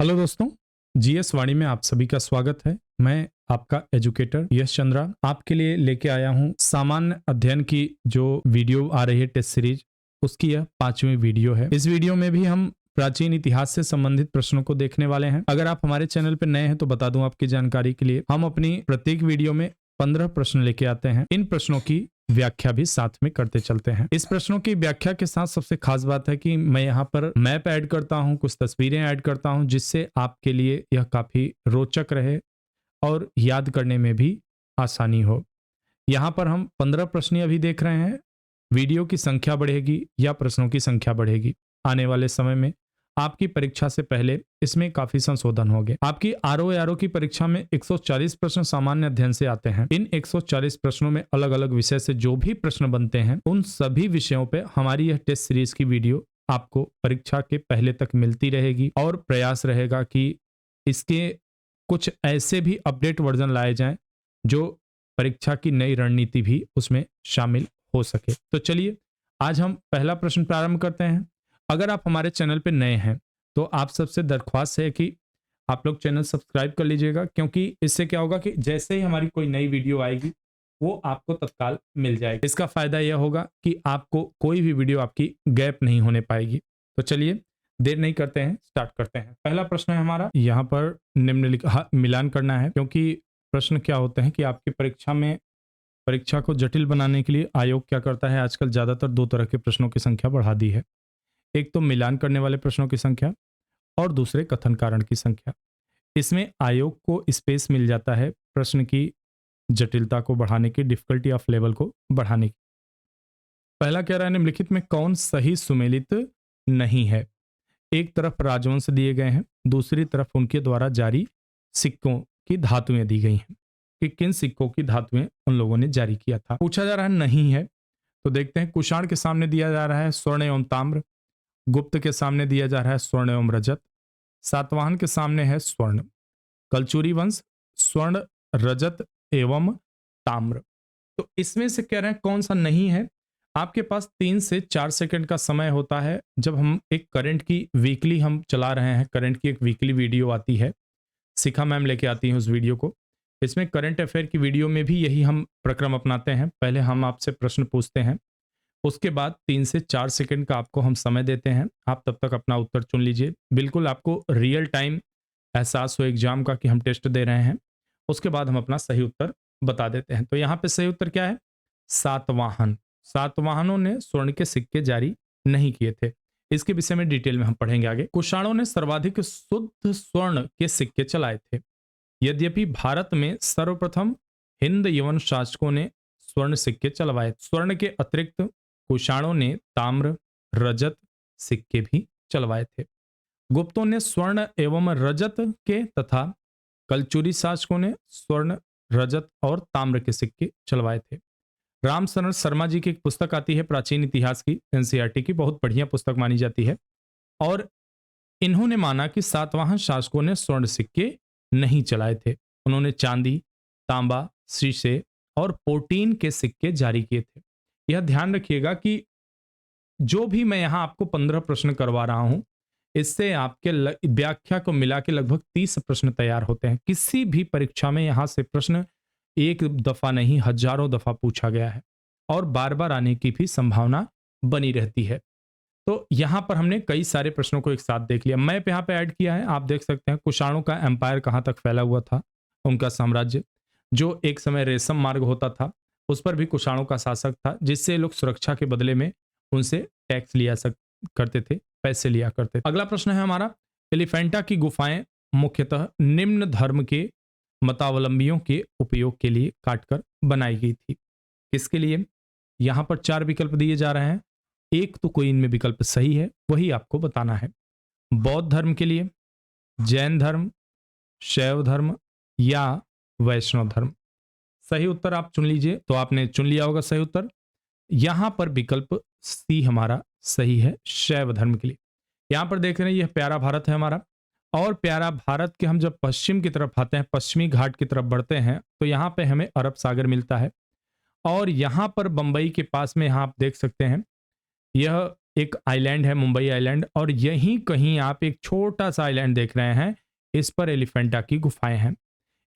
Hello दोस्तों, GS वाणी में आप सभी का स्वागत है। मैं आपका एजुकेटर यश चंद्रा आपके लिए लेके आया हूँ सामान्य अध्ययन की जो वीडियो आ रही है टेस्ट सीरीज, उसकी यह 5वीं वीडियो है। इस वीडियो में भी हम प्राचीन इतिहास से संबंधित प्रश्नों को देखने वाले हैं। अगर आप हमारे चैनल पर नए हैं तो बता दूं आपकी जानकारी के लिए, हम अपनी प्रत्येक वीडियो में 15 प्रश्न लेके आते हैं। इन प्रश्नों की व्याख्या भी साथ में करते चलते हैं। इस प्रश्नों की व्याख्या के साथ सबसे खास बात है कि मैं यहाँ पर मैप ऐड करता हूँ, कुछ तस्वीरें ऐड करता हूँ, जिससे आपके लिए यह काफी रोचक रहे और याद करने में भी आसानी हो। यहाँ पर हम 15 प्रश्न अभी देख रहे हैं। वीडियो की संख्या बढ़ेगी या प्रश्नों की संख्या बढ़ेगी, आने वाले समय में आपकी परीक्षा से पहले इसमें काफी संशोधन होंगे। आपकी आरओ की परीक्षा में 140 प्रश्न सामान्य अध्ययन से आते हैं। इन 140 प्रश्नों में अलग अलग विषय से जो भी प्रश्न बनते हैं, उन सभी विषयों पे हमारी यह टेस्ट सीरीज की वीडियो आपको परीक्षा के पहले तक मिलती रहेगी और प्रयास रहेगा कि इसके कुछ ऐसे भी अपडेट वर्जन लाए जाएं जो परीक्षा की नई रणनीति भी उसमें शामिल हो सके। तो चलिए आज हम पहला प्रश्न प्रारंभ करते हैं। अगर आप हमारे चैनल पे नए हैं तो आप सबसे दरख्वास्त है कि आप लोग चैनल सब्सक्राइब कर लीजिएगा, क्योंकि इससे क्या होगा कि जैसे ही हमारी कोई नई वीडियो आएगी वो आपको तत्काल मिल जाएगी। इसका फायदा यह होगा कि आपको कोई भी वीडियो आपकी गैप नहीं होने पाएगी। तो चलिए देर नहीं करते हैं, स्टार्ट करते हैं। पहला प्रश्न है हमारा, यहाँ पर निम्नलिखित मिलान करना है, क्योंकि प्रश्न क्या होते हैं कि आपकी परीक्षा को जटिल बनाने के लिए आयोग क्या करता है, आजकल ज्यादातर दो तरह के प्रश्नों की संख्या बढ़ा दी है। एक तो मिलान करने वाले प्रश्नों की संख्या और दूसरे कथन कारण की संख्या। इसमें आयोग को स्पेस मिल जाता है प्रश्न की जटिलता को बढ़ाने की, डिफिकल्टी ऑफ लेवल को बढ़ाने की। पहला कह रहा है निम्नलिखित में कौन सही सुमेलित नहीं है। एक तरफ राजवंश दिए गए हैं, दूसरी तरफ उनके द्वारा जारी सिक्कों की धातुएं दी गई हैं कि किन सिक्कों की धातुएं उन लोगों ने जारी किया था। पूछा जा रहा है नहीं है, तो देखते हैं। कुषाण के सामने दिया जा रहा है स्वर्ण एवं ताम्र, गुप्त के सामने दिया जा रहा है स्वर्ण एवं रजत, सातवाहन के सामने है स्वर्ण, कलचुरी वंश स्वर्ण रजत एवं ताम्र। तो इसमें से कह रहे हैं कौन सा नहीं है। आपके पास 3 से 4 सेकंड का समय होता है। जब हम एक करंट की वीकली हम चला रहे हैं, करंट की एक वीकली वीडियो आती है, शिखा मैम लेके आती हैं उस वीडियो को। इसमें करंट अफेयर की वीडियो में भी यही हम प्रक्रम अपनाते हैं। पहले हम आपसे प्रश्न पूछते हैं, उसके बाद 3 से 4 सेकंड का आपको हम समय देते हैं। आप तब तक अपना उत्तर चुन लीजिए। बिल्कुल आपको रियल टाइम एहसास हो एग्जाम का कि हम टेस्ट दे रहे हैं। उसके बाद हम अपना सही उत्तर बता देते हैं। तो यहाँ पे सही उत्तर क्या है? सातवाहन। सातवाहनों ने स्वर्ण के सिक्के जारी नहीं किए थे। इसके विषय में डिटेल में हम पढ़ेंगे आगे। कुषाणों ने सर्वाधिक शुद्ध स्वर्ण के सिक्के चलाए थे। यद्यपि भारत में सर्वप्रथम हिंद यवन शासकों ने स्वर्ण सिक्के चलवाए। स्वर्ण के अतिरिक्त कुषाणों ने ताम्र रजत सिक्के भी चलवाए थे। गुप्तों ने स्वर्ण एवं रजत के तथा कलचुरी शासकों ने स्वर्ण रजत और ताम्र के सिक्के चलवाए थे। रामशरण शर्मा जी की एक पुस्तक आती है प्राचीन इतिहास की, एनसीईआरटी की, बहुत बढ़िया पुस्तक मानी जाती है। और इन्होंने माना कि सातवाहन शासकों ने स्वर्ण सिक्के नहीं चलाए थे। उन्होंने चांदी, तांबा, शीशे और पोटीन के सिक्के जारी किए थे। यह ध्यान रखिएगा कि जो भी मैं यहां आपको 15 प्रश्न करवा रहा हूं, इससे आपके व्याख्या को मिला के लगभग 30 प्रश्न तैयार होते हैं। किसी भी परीक्षा में यहां से प्रश्न एक दफा नहीं, हजारों दफा पूछा गया है और बार बार आने की भी संभावना बनी रहती है। तो यहां पर हमने कई सारे प्रश्नों को एक साथ देख लिया। मैप यहां पे ऐड किया है, आप देख सकते हैं कुषाणों का एम्पायर कहां तक फैला हुआ था, उनका साम्राज्य जो एक समय रेशम मार्ग होता था, उस पर भी कुषाणों का शासक था, जिससे लोग सुरक्षा के बदले में उनसे टैक्स लिया करते थे, पैसे लिया करते थे। अगला प्रश्न है हमारा, एलिफेंटा की गुफाएं मुख्यतः निम्न धर्म के मतावलंबियों के उपयोग के लिए काटकर बनाई गई थी। किसके लिए? यहां पर 4 विकल्प दिए जा रहे हैं, एक तो कोई इनमें विकल्प सही है, वही आपको बताना है। बौद्ध धर्म के लिए, जैन धर्म, शैव धर्म या वैष्णव धर्म। सही उत्तर आप चुन लीजिए। तो आपने चुन लिया होगा सही उत्तर। यहां पर विकल्प सी हमारा सही है, शैव धर्म के लिए। यहां पर देख रहे हैं, यह प्यारा भारत है हमारा, और प्यारा भारत के हम जब पश्चिम की तरफ आते हैं, पश्चिमी घाट की तरफ बढ़ते हैं, तो यहां पे हमें अरब सागर मिलता है। और यहां पर बंबई के पास में, यहां आप देख सकते हैं, यह एक आइलैंड है, मुंबई आइलैंड, और यहीं कहीं आप एक छोटा सा आइलैंड देख रहे हैं, इस पर एलिफेंटा की गुफाएं हैं।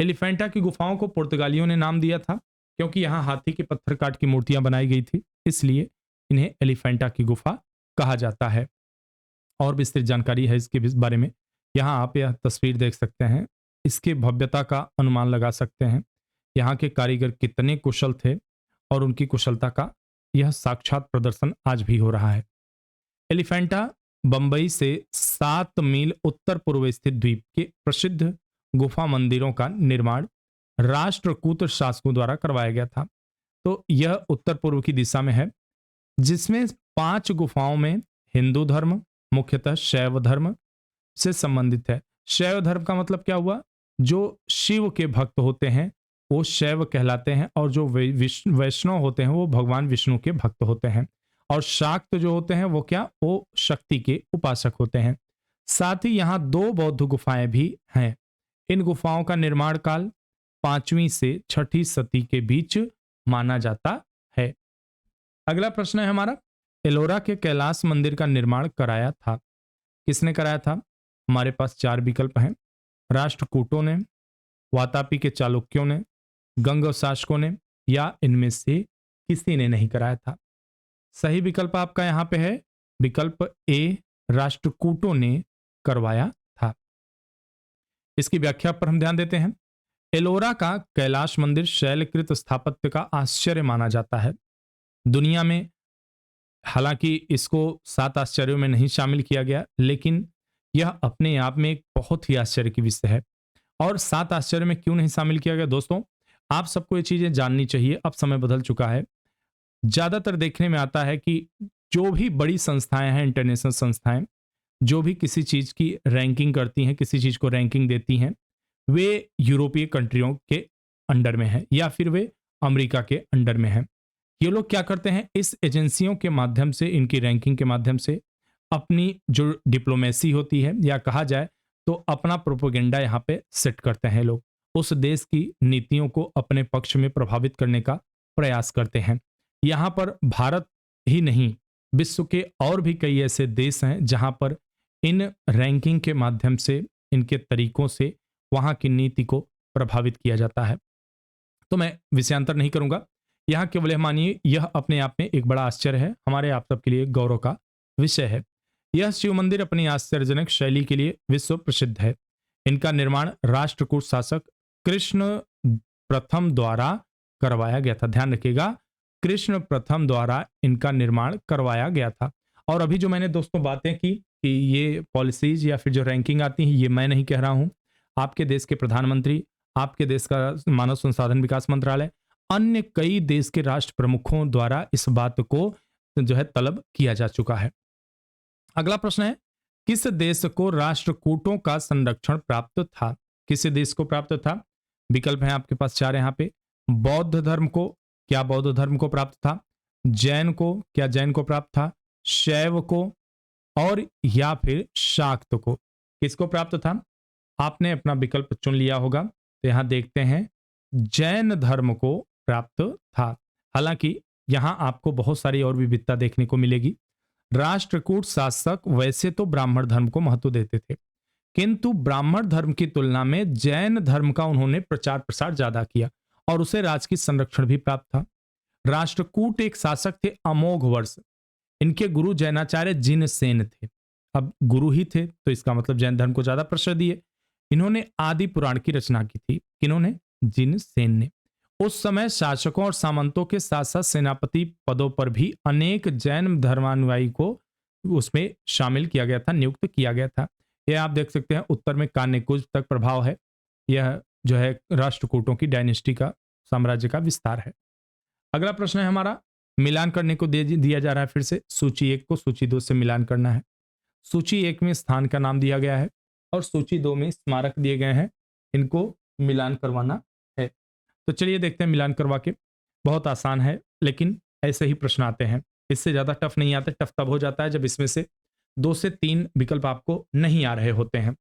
एलिफेंटा की गुफाओं को पुर्तगालियों ने नाम दिया था क्योंकि यहाँ हाथी के पत्थर काट की मूर्तियां बनाई गई थी, इसलिए इन्हें एलिफेंटा की गुफा कहा जाता है। और विस्तृत जानकारी है इसके बारे में, यहाँ आप यह तस्वीर देख सकते हैं, इसके भव्यता का अनुमान लगा सकते हैं। यहाँ के कारीगर कितने कुशल थे और उनकी कुशलता का यह साक्षात प्रदर्शन आज भी हो रहा है। एलिफेंटा बंबई से 7 मील उत्तर पूर्व स्थित द्वीप के प्रसिद्ध गुफा मंदिरों का निर्माण राष्ट्रकूट शासकों द्वारा करवाया गया था। तो यह उत्तर पूर्व की दिशा में है, जिसमें 5 गुफाओं में हिंदू धर्म, मुख्यतः शैव धर्म से संबंधित है। शैव धर्म का मतलब क्या हुआ? जो शिव के भक्त होते हैं वो शैव कहलाते हैं, और जो वैष्णव होते हैं वो भगवान विष्णु के भक्त होते हैं, और शाक्त जो होते हैं वो क्या? वो शक्ति के उपासक होते हैं। साथ ही यहाँ 2 बौद्ध गुफाएं भी हैं। इन गुफाओं का निर्माण काल 5वीं से 6ठी सदी के बीच माना जाता है। अगला प्रश्न है हमारा, एलोरा के कैलाश मंदिर का निर्माण कराया था, किसने कराया था? हमारे पास 4 विकल्प हैं। राष्ट्रकूटों ने, वातापी के चालुक्यों ने, गंग शासकों ने, या इनमें से किसी ने नहीं कराया था। सही विकल्प आपका यहां पे है विकल्प ए, राष्ट्रकूटों ने करवाया था। इसकी व्याख्या पर हम ध्यान देते हैं। एलोरा का कैलाश मंदिर शैलकृत स्थापत्य का आश्चर्य माना जाता है दुनिया में। हालांकि इसको 7 आश्चर्यों में नहीं शामिल किया गया, लेकिन यह अपने आप में एक बहुत ही आश्चर्य की विषय है। और 7 आश्चर्य में क्यों नहीं शामिल किया गया दोस्तों? आप सबको ये चीजें जाननी चाहिए। अब समय बदल चुका है। ज्यादातर देखने में आता है कि जो भी बड़ी संस्थाएं हैं, इंटरनेशनल संस्थाएं, जो भी किसी चीज की रैंकिंग करती हैं, किसी चीज को रैंकिंग देती हैं, वे यूरोपीय कंट्रियों के अंडर में है या फिर वे अमेरिका के अंडर में है। ये लोग क्या करते हैं? इस एजेंसियों के माध्यम से, इनकी रैंकिंग के माध्यम से अपनी जो डिप्लोमेसी होती है, या कहा जाए तो अपना प्रोपेगेंडा यहाँ पे सेट करते हैं। लोग उस देश की नीतियों को अपने पक्ष में प्रभावित करने का प्रयास करते हैं। यहाँ पर भारत ही नहीं, विश्व के और भी कई ऐसे देश हैं जहाँ पर इन रैंकिंग के माध्यम से, इनके तरीकों से वहाँ की नीति को प्रभावित किया जाता है। तो मैं विषयांतर नहीं करूंगा, यहाँ केवल यह मानिए, यह अपने आप में एक बड़ा आश्चर्य है, हमारे आप सबके लिए गौरव का विषय है। यह शिव मंदिर अपनी आश्चर्यजनक शैली के लिए विश्व प्रसिद्ध है। इनका निर्माण राष्ट्रकूट शासक कृष्ण प्रथम द्वारा करवाया गया था। ध्यान रखिएगा, कृष्ण प्रथम द्वारा इनका निर्माण करवाया गया था। और अभी जो मैंने दोस्तों बातें की कि ये पॉलिसीज या फिर जो रैंकिंग आती है, ये मैं नहीं कह रहा हूं, आपके देश के प्रधानमंत्री, आपके देश का मानव संसाधन विकास मंत्रालय, अन्य कई देश के राष्ट्र प्रमुखों द्वारा इस बात को जो है तलब किया जा चुका है। अगला प्रश्न है, किस देश को राष्ट्रकूटों का संरक्षण प्राप्त था? किस देश को प्राप्त था? विकल्प हैं आपके पास 4 यहाँ पे। बौद्ध धर्म को, क्या बौद्ध धर्म को प्राप्त था? जैन को, क्या जैन को प्राप्त था? शैव को, और या फिर शाक्त को? किसको प्राप्त था? आपने अपना विकल्प चुन लिया होगा, तो यहां देखते हैं, जैन धर्म को प्राप्त था। हालांकि यहां आपको बहुत सारी और विविधता देखने को मिलेगी। राष्ट्रकूट शासक वैसे तो ब्राह्मण धर्म को महत्व देते थे, किंतु ब्राह्मण धर्म की तुलना में जैन धर्म का उन्होंने प्रचार प्रसार ज्यादा किया और उसे राजकीय संरक्षण भी प्राप्त था। राष्ट्रकूट एक शासक थे अमोघ वर्ष। इनके गुरु जैनाचार्य जिनसेन थे। अब गुरु ही थे तो इसका मतलब जैन धर्म को ज्यादा प्रश्रय दिए। इन्होंने आदि पुराण की रचना की थी। किन्होंने? जिनसेन ने। उस समय शासकों और सामंतों के साथ साथ सेनापति पदों पर भी अनेक जैन धर्मानुयायी को उसमें शामिल किया गया था, नियुक्त किया गया था। यह आप देख सकते हैं, उत्तर में कान्यकुज तक प्रभाव है। यह जो है राष्ट्रकूटों की डायनेस्टी का, साम्राज्य का विस्तार है। अगला प्रश्न है हमारा, मिलान करने को दिया जा रहा है। फिर से सूची 1 को सूची 2 से मिलान करना है। सूची 1 में स्थान का नाम दिया गया है और सूची 2 में स्मारक दिए गए हैं, इनको मिलान करवाना है। तो चलिए देखते हैं मिलान करवा के। बहुत आसान है, लेकिन ऐसे ही प्रश्न आते हैं, इससे ज्यादा टफ नहीं आते। टफ तब हो जाता है जब इसमें से 2 से 3 विकल्प आपको नहीं आ रहे होते हैं।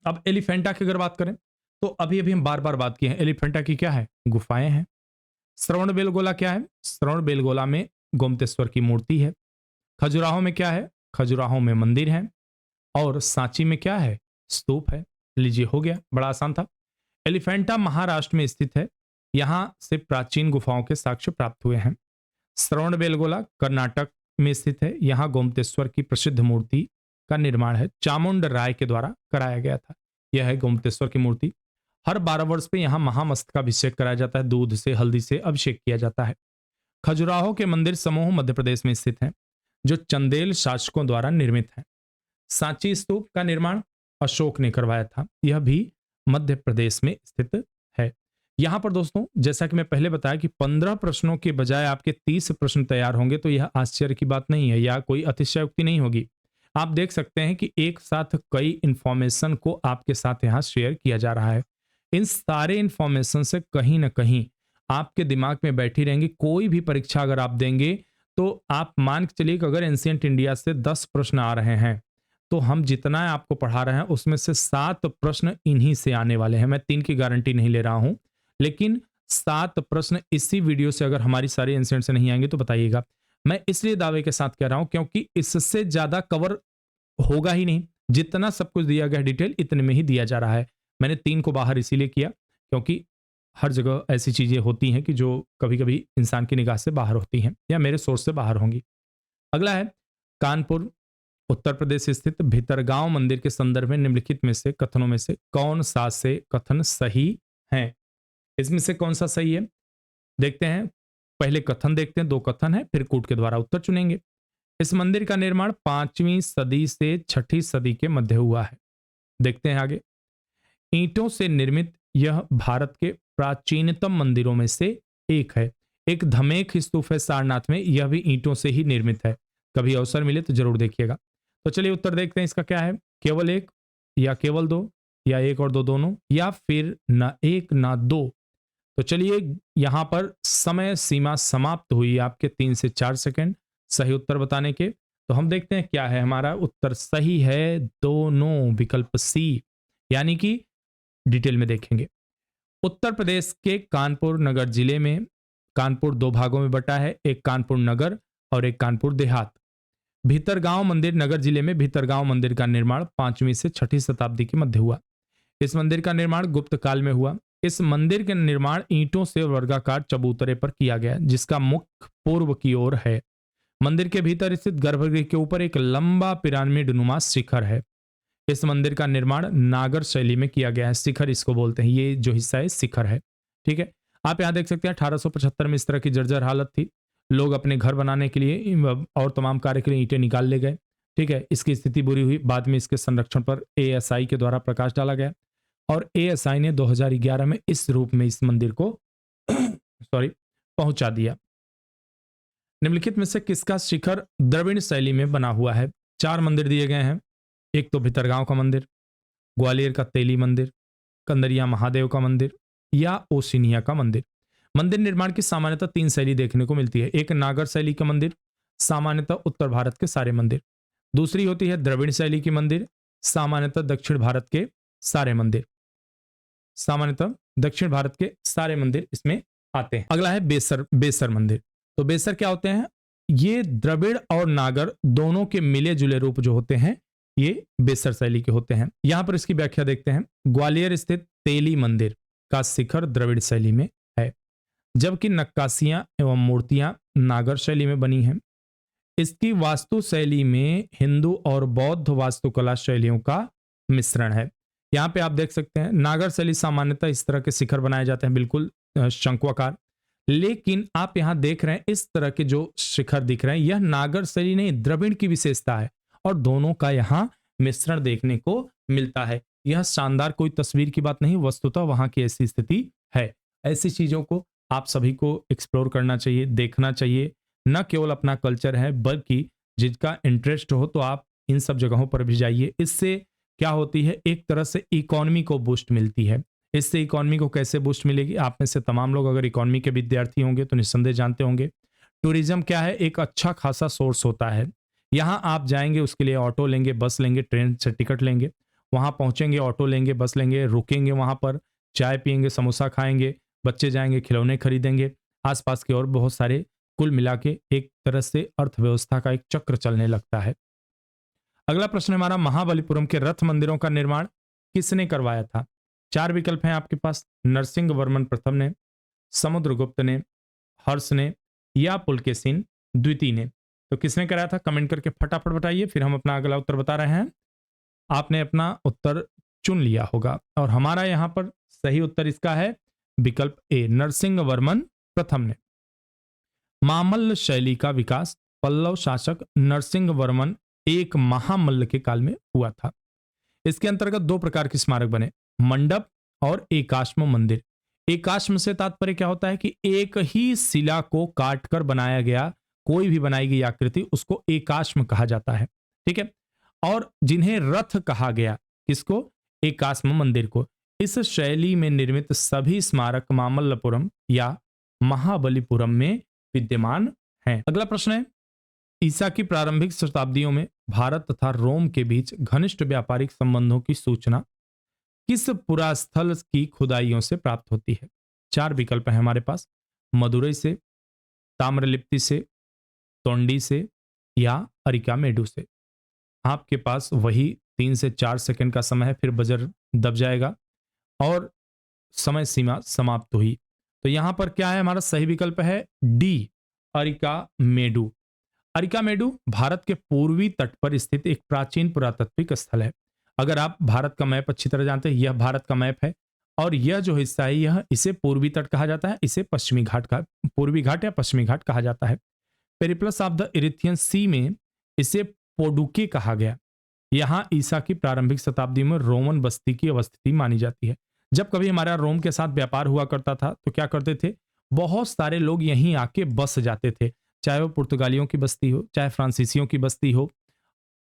अब एलिफेंटा की अगर बात करें तो अभी अभी हम बार बार बात की है, एलिफेंटा की क्या है? गुफाएं हैं। श्रवण बेलगोला क्या है? श्रवण बेलगोला में गोमतेश्वर की मूर्ति है। खजुराहो में क्या है? खजुराहो में मंदिर है। और सांची में क्या है? स्तूप है। लीजिए, हो गया, बड़ा आसान था। एलिफेंटा महाराष्ट्र में स्थित है। यहां से प्राचीन गुफाओं के साक्ष्य प्राप्त हुए हैं। श्रवणबेलगोला कर्नाटक में स्थित है। यहां गोमतेश्वर की प्रसिद्ध मूर्ति का निर्माण है, चामुंड राय के द्वारा कराया गया था। यह है गोमतेश्वर की मूर्ति। हर 12 वर्ष पे यहाँ महामस्तकाभिषेक कराया जाता है, दूध से हल्दी से अभिषेक किया जाता है। खजुराहो के मंदिर समूह मध्य प्रदेश में स्थित हैं, जो चंदेल शासकों द्वारा निर्मित है। सांची स्तूप का निर्माण अशोक ने करवाया था। यह भी मध्य प्रदेश में स्थित है। यहां पर दोस्तों, जैसा कि मैं पहले बताया कि 15 प्रश्नों के बजाय आपके 30 प्रश्न तैयार होंगे, तो यह आश्चर्य की बात नहीं है या कोई अतिशयोक्ति नहीं होगी। आप देख सकते हैं कि एक साथ कई इंफॉर्मेशन को आपके साथ यहां शेयर किया जा रहा है। इन सारे इंफॉर्मेशन से कहीं ना कहीं आपके दिमाग में बैठी रहेंगी। कोई भी परीक्षा अगर आप देंगे तो आप मान के चलिए कि अगर एंशिएंट इंडिया से 10 प्रश्न आ रहे हैं, तो हम जितना आपको पढ़ा रहे हैं उसमें से 7 प्रश्न इन्हीं से आने वाले हैं। मैं 3 की गारंटी नहीं ले रहा हूं, लेकिन 7 प्रश्न इसी वीडियो से अगर हमारी सारी एंशिएंट से नहीं आएंगे तो बताइएगा। मैं इसलिए दावे के साथ कह रहा हूं क्योंकि इससे ज्यादा कवर होगा ही नहीं। जितना सब कुछ दिया गया डिटेल इतने में ही दिया जा रहा है। मैंने 3 को बाहर इसीलिए किया क्योंकि हर जगह ऐसी चीजें होती हैं कि जो कभी कभी इंसान की निगाह से बाहर होती हैं या मेरे सोर्स से बाहर होंगी। अगला है कानपुर उत्तर प्रदेश स्थित भीतरगांव मंदिर के संदर्भ में निम्नलिखित में से कथनों में से कौन सा से कथन सही है? इसमें से कौन सा सही है देखते हैं। पहले कथन देखते हैं, 2 कथन है, फिर कूट के द्वारा उत्तर चुनेंगे। इस मंदिर का निर्माण 5वीं सदी से 6ठी सदी के मध्य हुआ है। देखते हैं आगे। ईंटों से निर्मित यह भारत के प्राचीनतम मंदिरों में से एक है। एक धमेख स्तूप है सारनाथ में, यह भी ईंटों से ही निर्मित है। कभी अवसर मिले तो जरूर देखिएगा। तो चलिए उत्तर देखते हैं इसका क्या है। केवल एक या केवल दो या एक और दो दोनों या फिर ना एक ना दो। तो चलिए यहां पर समय सीमा समाप्त हुई आपके 3 से 4 सेकंड सही उत्तर बताने के। तो हम देखते हैं क्या है हमारा उत्तर। सही है दोनों, विकल्प सी, यानी कि डिटेल में देखेंगे। उत्तर प्रदेश के कानपुर नगर जिले में कानपुर 2 भागों में बटा है, एक कानपुर नगर और एक कानपुर देहात। भीतरगांव मंदिर नगर जिले में भीतरगांव मंदिर का निर्माण 5वीं से 6ठी शताब्दी के मध्य हुआ। इस मंदिर का निर्माण गुप्त काल में हुआ। इस मंदिर का निर्माण ईंटों से वर्गाकार चबूतरे पर किया गया, जिसका मुख पूर्व की ओर है। मंदिर के भीतर स्थित गर्भगृह के ऊपर एक लंबा पिरामिड नुमा शिखर है। इस मंदिर का निर्माण नागर शैली में किया गया है। शिखर इसको बोलते हैं, ये जो हिस्सा है शिखर है। ठीक है, आप यहां देख सकते हैं 1875 में इस तरह की जर्जर हालत थी। लोग अपने घर बनाने के लिए और तमाम कार्य के लिए ईंटें निकाल ले गए। ठीक है, इसकी स्थिति बुरी हुई। बाद में इसके संरक्षण पर एएसआई के द्वारा प्रकाश डाला गया और एएसआई ने 2011 में इस रूप में इस मंदिर को सॉरी पहुंचा दिया। निम्नलिखित में से किसका शिखर द्रविड़ शैली में बना हुआ है? 4 मंदिर दिए गए हैं। एक तो भीतरगांव का मंदिर, ग्वालियर का तेली मंदिर, कंदरिया महादेव का मंदिर या ओसिनिया का मंदिर। मंदिर निर्माण की सामान्यतः 3 शैली देखने को मिलती है। एक नागर शैली का मंदिर, सामान्यतः उत्तर भारत के सारे मंदिर। दूसरी होती है द्रविड़ शैली की मंदिर, सामान्यतः दक्षिण भारत के सारे मंदिर। सामान्यतः दक्षिण भारत के सारे मंदिर इसमें आते हैं। अगला है बेसर मंदिर। तो बेसर क्या होते हैं? ये द्रविड़ और नागर दोनों के मिले जुले रूप जो होते हैं, ये बेसर शैली के होते हैं। यहां पर इसकी व्याख्या देखते हैं। ग्वालियर स्थित तेली मंदिर का शिखर द्रविड़ शैली में है, जबकि नक्काशियां एवं मूर्तियां नागर शैली में बनी हैं। इसकी वास्तु शैली में हिंदू और बौद्ध वास्तुकला शैलियों का मिश्रण है। यहां पे आप देख सकते हैं नागर शैली सामान्यतः इस तरह के शिखर बनाए जाते हैं, बिल्कुल शंक्वाकार। लेकिन आप यहां देख रहे हैं इस तरह के जो शिखर दिख रहे हैं, यह नागर शैली नहीं द्रविड़ की विशेषता है और दोनों का यहां मिश्रण देखने को मिलता है। यह शानदार कोई तस्वीर की बात नहीं, वस्तुतः वहां की ऐसी स्थिति है। ऐसी चीजों को आप सभी को एक्सप्लोर करना चाहिए, देखना चाहिए। न केवल अपना कल्चर है, बल्कि जिसका इंटरेस्ट हो तो आप इन सब जगहों पर भी जाइए। इससे क्या होती है, एक तरह से इकोनॉमी को बूस्ट मिलती है। इससे इकोनॉमी को कैसे बूस्ट मिलेगी? आप में से तमाम लोग अगर इकोनॉमी के विद्यार्थी होंगे तो निस्संदेह जानते होंगे। टूरिज्म क्या है? एक अच्छा खासा सोर्स होता है। यहाँ आप जाएंगे, उसके लिए ऑटो लेंगे, बस लेंगे, ट्रेन से टिकट लेंगे, वहाँ पहुँचेंगे, ऑटो लेंगे, बस लेंगे, रुकेंगे, वहाँ पर चाय पियेंगे, समोसा खाएंगे, बच्चे जाएंगे, खिलौने खरीदेंगे, आसपास के और बहुत सारे कुल मिला के एक तरह से अर्थव्यवस्था का एक चक्र चलने लगता है। अगला प्रश्न है हमारा, महाबलीपुरम के रथ मंदिरों का निर्माण किसने करवाया था? चार विकल्प हैं आपके पास, नरसिंह वर्मन प्रथम ने, समुद्रगुप्त ने, हर्ष ने या पुलकेशिन द्वितीय ने। तो किसने कराया था? कमेंट करके फटाफट बताइए, फिर हम अपना अगला उत्तर बता रहे हैं। आपने अपना उत्तर चुन लिया होगा और हमारा यहां पर सही उत्तर इसका है विकल्प ए, नरसिंह वर्मन प्रथम ने। महामल्ल शैली का विकास पल्लव शासक नरसिंह वर्मन एक महामल्ल के काल में हुआ था। इसके अंतर्गत दो प्रकार के स्मारक बने, मंडप और एकाश्म मंदिर। एकाश्म से तात्पर्य क्या होता है कि एक ही शिला को काटकर बनाया गया कोई भी बनाई गई आकृति, उसको एकाश्म कहा जाता है। ठीक है, और जिन्हें रथ कहा गया, किसको? एकाश्म मंदिर को। इस शैली में निर्मित सभी स्मारक मामल्लपुरम या महाबलीपुरम में विद्यमान हैं। अगला प्रश्न है, ईसा की प्रारंभिक शताब्दियों में भारत तथा रोम के बीच घनिष्ठ व्यापारिक संबंधों की सूचना किस पुरास्थल की खुदाइयों से प्राप्त होती है? चार विकल्प हैं हमारे पास, मदुरई से, ताम्रलिप्ति से, तोंडी से या अरिकामेडू से। आपके पास वही 3 से 4 सेकंड का समय है, फिर बजर दब जाएगा और समय सीमा समाप्त हुई। तो यहां पर क्या है, हमारा सही विकल्प है डी, अरिकामेडू। अरिकामेडू भारत के पूर्वी तट पर स्थित एक प्राचीन पुरातात्विक स्थल है। अगर आप भारत का मैप अच्छी तरह जानते हैं, यह भारत का मैप है और यह जो हिस्सा है यह इसे पूर्वी तट कहा जाता है, इसे पश्चिमी घाट का पूर्वी घाट या पश्चिमी घाट कहा जाता है। पेरिप्लस ऑफ द इरिथियन सी में इसे पोडुके कहा गया। यहां ईसा की प्रारंभिक शताब्दी में रोमन बस्ती की अवस्थिति मानी जाती है। जब कभी हमारा रोम के साथ व्यापार हुआ करता था तो क्या करते थे, बहुत सारे लोग यहीं आके बस जाते थे, चाहे वो पुर्तगालियों की बस्ती हो, चाहे फ्रांसीसियों की बस्ती हो।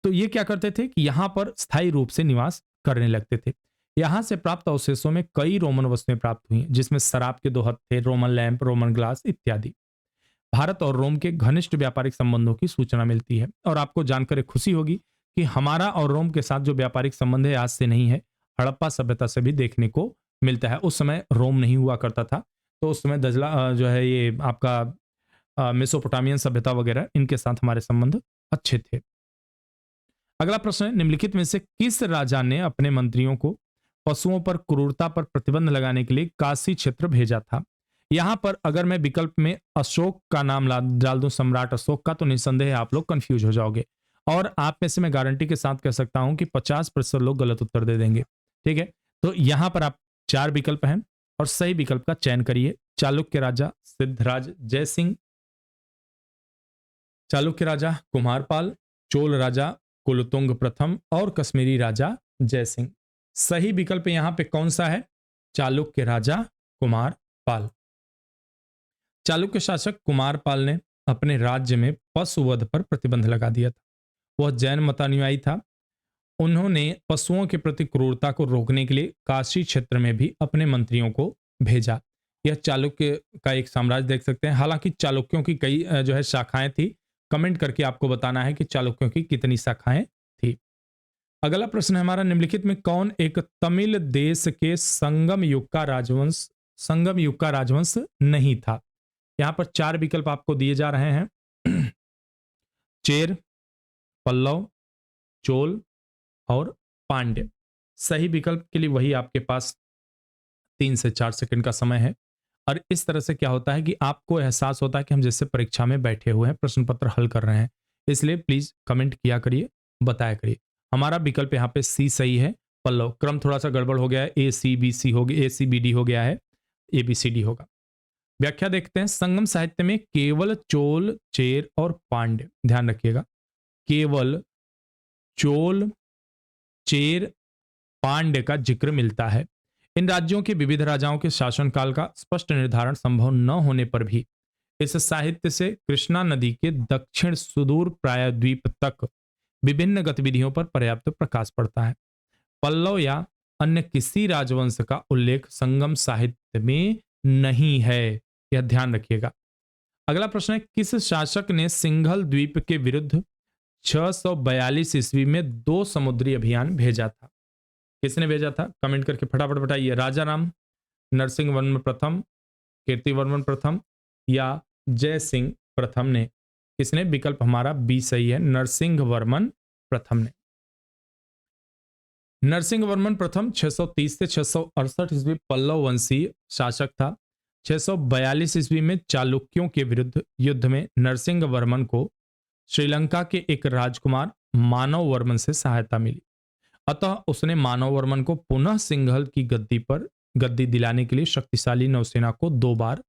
तो ये क्या करते थे कि यहां पर स्थायी रूप से निवास करने लगते थे। यहां से प्राप्त अवशेषों में कई रोमन वस्तुएं प्राप्त हुई, जिसमें शराब के 2 हत्थे, रोमन लैंप, रोमन ग्लास इत्यादि। भारत और रोम के घनिष्ठ व्यापारिक संबंधों की सूचना मिलती है और आपको जानकर एक खुशी होगी कि हमारा और रोम के साथ जो व्यापारिक संबंध है आज से नहीं है, हड़प्पा सभ्यता से भी देखने को मिलता है। उस समय रोम नहीं हुआ करता था, तो उस समय दजला जो है ये आपका मेसोपोटामियन सभ्यता वगैरह, इनके साथ हमारे संबंध अच्छे थे। अगला प्रश्न है, निम्नलिखित में से किस राजा ने अपने मंत्रियों को पशुओं पर क्रूरता पर प्रतिबंध लगाने के लिए काशी क्षेत्र भेजा था? यहां पर अगर मैं विकल्प में अशोक का नाम डाल दूं, सम्राट अशोक का, तो निस्संदेह आप लोग कंफ्यूज हो जाओगे और आप में से मैं गारंटी के साथ कह सकता हूं कि 50% लोग गलत उत्तर दे देंगे। ठीक है, तो यहां पर आप चार विकल्प हैं और सही विकल्प का चयन करिए। चालुक्य राजा सिद्धराज जयसिंह, चालुक्य राजा कुमारपाल, चोल राजा कुलोत्तुंग प्रथम और कश्मीरी राजा जयसिंह। सही विकल्प यहां पे कौन सा है? चालुक्य राजा कुमारपाल। चालुक्य शासक कुमारपाल ने अपने राज्य में पशुवध पर प्रतिबंध लगा दिया था। वह जैन मतानुयायी था। उन्होंने पशुओं के प्रति क्रूरता को रोकने के लिए काशी क्षेत्र में भी अपने मंत्रियों को भेजा। यह चालुक्य का एक साम्राज्य देख सकते हैं। हालांकि चालुक्यों की कई जो है शाखाएं थी। कमेंट करके आपको बताना है कि चालुक्यों की कितनी शाखाएं थी। अगला प्रश्न है हमारा, निम्नलिखित में कौन एक तमिल देश के संगम युग का राजवंश नहीं था? यहां पर चार विकल्प आपको दिए जा रहे हैं चेर, पल्लव, चोल और पांड्य। सही विकल्प के लिए वही आपके पास 3 से 4 सेकंड का समय है और इस तरह से क्या होता है कि आपको एहसास होता है कि हम जैसे परीक्षा में बैठे हुए हैं, प्रश्न पत्र हल कर रहे हैं। इसलिए प्लीज कमेंट किया करिए, बताया करिए। हमारा विकल्प यहाँ पे सी सही है, पल्लव। क्रम थोड़ा सा गड़बड़ हो गया है, ए सी बी सी हो गया, ए सी बी डी हो गया है, ए बी सी डी होगा। व्याख्या देखते हैं। संगम साहित्य में केवल चोल, चेर और पांड्य, ध्यान रखिएगा, केवल चोल, चेर, पांड्य का जिक्र मिलता है। इन राज्यों के विविध राजाओं के शासनकाल का स्पष्ट निर्धारण संभव न होने पर भी इस साहित्य से कृष्णा नदी के दक्षिण सुदूर प्रायद्वीप तक विभिन्न गतिविधियों पर पर्याप्त प्रकाश पड़ता है। पल्लव या अन्य किसी राजवंश का उल्लेख संगम साहित्य में नहीं है, यह ध्यान रखिएगा। अगला प्रश्न है, किस शासक ने सिंघल द्वीप के विरुद्ध 642 ईस्वी में 2 समुद्री अभियान भेजा था? किसने भेजा था? कमेंट करके फटाफट बताइए। राजा राम, नरसिंह वर्मन प्रथम, कीर्तिवर्मन प्रथम या जय सिंह प्रथम ने। किसने? विकल्प हमारा बी सही है, नरसिंह वर्मन प्रथम ने। नरसिंह वर्मन प्रथम 630 से 668 ईस्वी पल्लव वंशीय शासक था। 642 ईस्वी में चालुक्यों के विरुद्ध युद्ध में नरसिंह वर्मन को श्रीलंका के एक राजकुमार मानव वर्मन से सहायता मिली। अतः उसने मानव वर्मन को पुनः सिंघल की गद्दी दिलाने के लिए शक्तिशाली नौसेना को 2 बार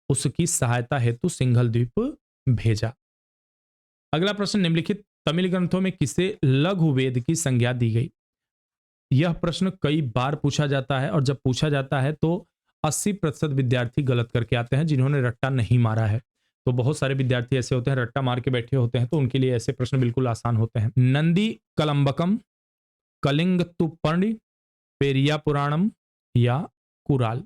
उसकी सहायता हेतु सिंघल द्वीप भेजा। अगला प्रश्न, निम्नलिखित तमिल ग्रंथों में किसे लघु वेद की संज्ञा दी गई? यह प्रश्न कई बार पूछा जाता है और जब पूछा जाता है तो 80% विद्यार्थी गलत करके आते हैं जिन्होंने रट्टा नहीं मारा है। तो बहुत सारे विद्यार्थी ऐसे होते हैं रट्टा मार के बैठे होते हैं, तो उनके लिए ऐसे प्रश्न बिल्कुल आसान होते हैं। नंदी कलंबकम, कलिंग तुपर्णी, पेरिया पुराणम या कुराल?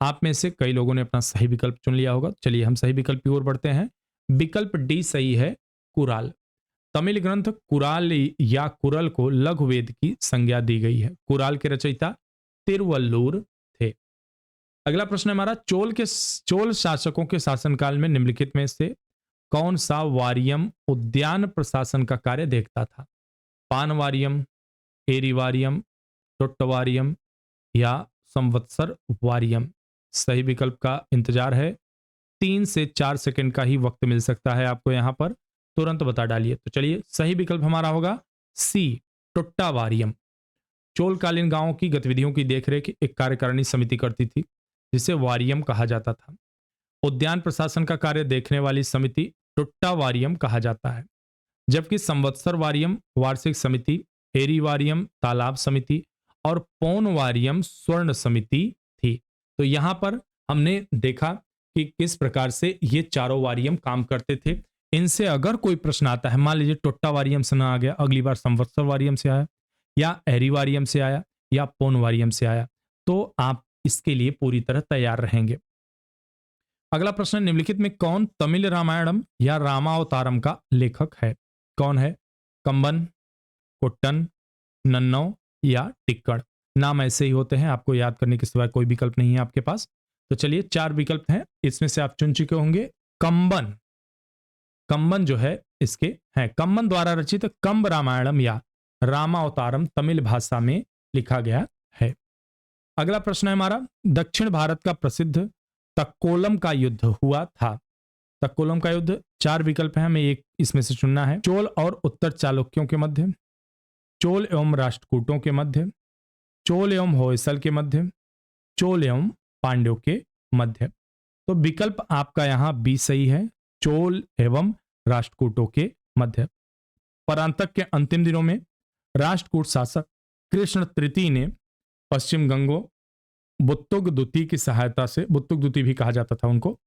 आप में से कई लोगों ने अपना सही विकल्प चुन लिया होगा। चलिए हम सही विकल्प की ओर बढ़ते हैं। विकल्प डी सही है, कुराल। तमिल ग्रंथ कुराल या कुरल को लघु वेद की संज्ञा दी गई है। कुराल के रचयिता तिरुवल्लुर थे। अगला प्रश्न हमारा, चोल शासकों के शासनकाल में निम्नलिखित में से कौन सा वारियम उद्यान प्रशासन का कार्य देखता था? पानवारियम, एरिवारियम, टोट्टवारियम या संवत्सर वारियम? सही विकल्प का इंतजार है। 3 से 4 सेकंड का ही वक्त मिल सकता है आपको यहां पर, तुरंत बता डालिए। तो चलिए सही विकल्प हमारा होगा सी, टोट्टावारियम। चोलकालीन गांवों की गतिविधियों की देखरेख एक कार्यकारिणी समिति करती थी जिसे वारियम कहा जाता था। उद्यान प्रशासन का कार्य देखने वाली समिति टोट्टावारियम कहा जाता है, जबकि संवत्सर वारियम वार्षिक समिति, एरीवारियम तालाब समिति और पौनवारियम स्वर्ण समिति थी। तो यहां पर हमने देखा कि किस प्रकार से ये चारों वारियम काम करते थे। इनसे अगर कोई प्रश्न आता है, मान लीजिए टोट्टावारियम से ना आ गया, अगली बार संवत्सर वारियम से आया या एरीवारियम से आया या पौनवारियम से आया, तो आप इसके लिए पूरी तरह तैयार रहेंगे। अगला प्रश्न, निम्नलिखित में कौन तमिल रामायणम या रामावतारम का लेखक है? कौन है? कंबन, कुट्टन, नन्नौ या टिक्कड़? नाम ऐसे ही होते हैं, आपको याद करने के सिवाय कोई विकल्प नहीं है आपके पास। तो चलिए 4 विकल्प हैं, इसमें से आप चुन चुके होंगे कंबन। कंबन जो है इसके हैं। कंबन द्वारा रचित कंब रामायणम या रामावतारम तमिल भाषा में लिखा गया है। अगला प्रश्न है हमारा, दक्षिण भारत का प्रसिद्ध तक्कोलम का युद्ध हुआ था। तक्कोलम का युद्ध 4 विकल्प हैं, हमें एक इसमें से चुनना है। चोल और उत्तर चालुक्यों के मध्य, चोल एवं राष्ट्रकूटों के मध्य, चोल एवं होयसल के मध्य, चोल एवं पांड्यों के मध्य। तो विकल्प आपका यहां बी सही है, चोल एवं राष्ट्रकूटों के मध्य। परांतक के अंतिम दिनों में राष्ट्रकूट शासक कृष्ण तृतीय ने पश्चिम गंगों बुत्तुग दुती की सहायता से, बुत्तुग दुती भी कहा जाता था उनको,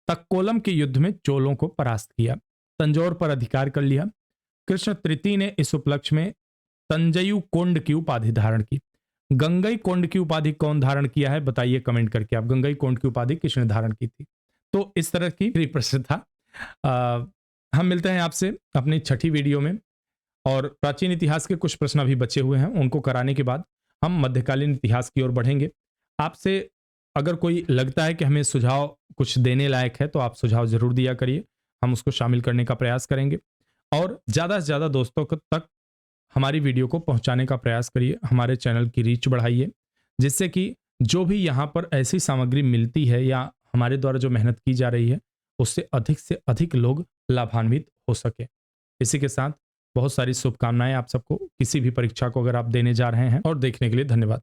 तक्कोलम के युद्ध में चोलों को परास्त किया, तंजौर पर अधिकार कर लिया। कृष्ण तृतीय ने इस उपलक्ष्य में तंजयु कोंड की उपाधि धारण की। गंगई कोंड की उपाधि कौन धारण किया है बताइए कमेंट करके आप, गंगई कोंड की उपाधि किसने धारण की थी? तो इस तरह की प्रश्न था। हम मिलते हैं आपसे अपनी 6ठी वीडियो में, और प्राचीन इतिहास के कुछ प्रश्न अभी बचे हुए हैं, उनको कराने के बाद हम मध्यकालीन इतिहास की ओर बढ़ेंगे। आपसे अगर कोई लगता है कि हमें सुझाव कुछ देने लायक है तो आप सुझाव जरूर दिया करिए, हम उसको शामिल करने का प्रयास करेंगे। और ज़्यादा से ज़्यादा दोस्तों तक हमारी वीडियो को पहुंचाने का प्रयास करिए, हमारे चैनल की रीच बढ़ाइए, जिससे कि जो भी यहाँ पर ऐसी सामग्री मिलती है या हमारे द्वारा जो मेहनत की जा रही है उससे अधिक लोग लाभान्वित हो सके। इसी के साथ बहुत सारी शुभकामनाएं आप सबको, किसी भी परीक्षा को अगर आप देने जा रहे हैं, और देखने के लिए धन्यवाद।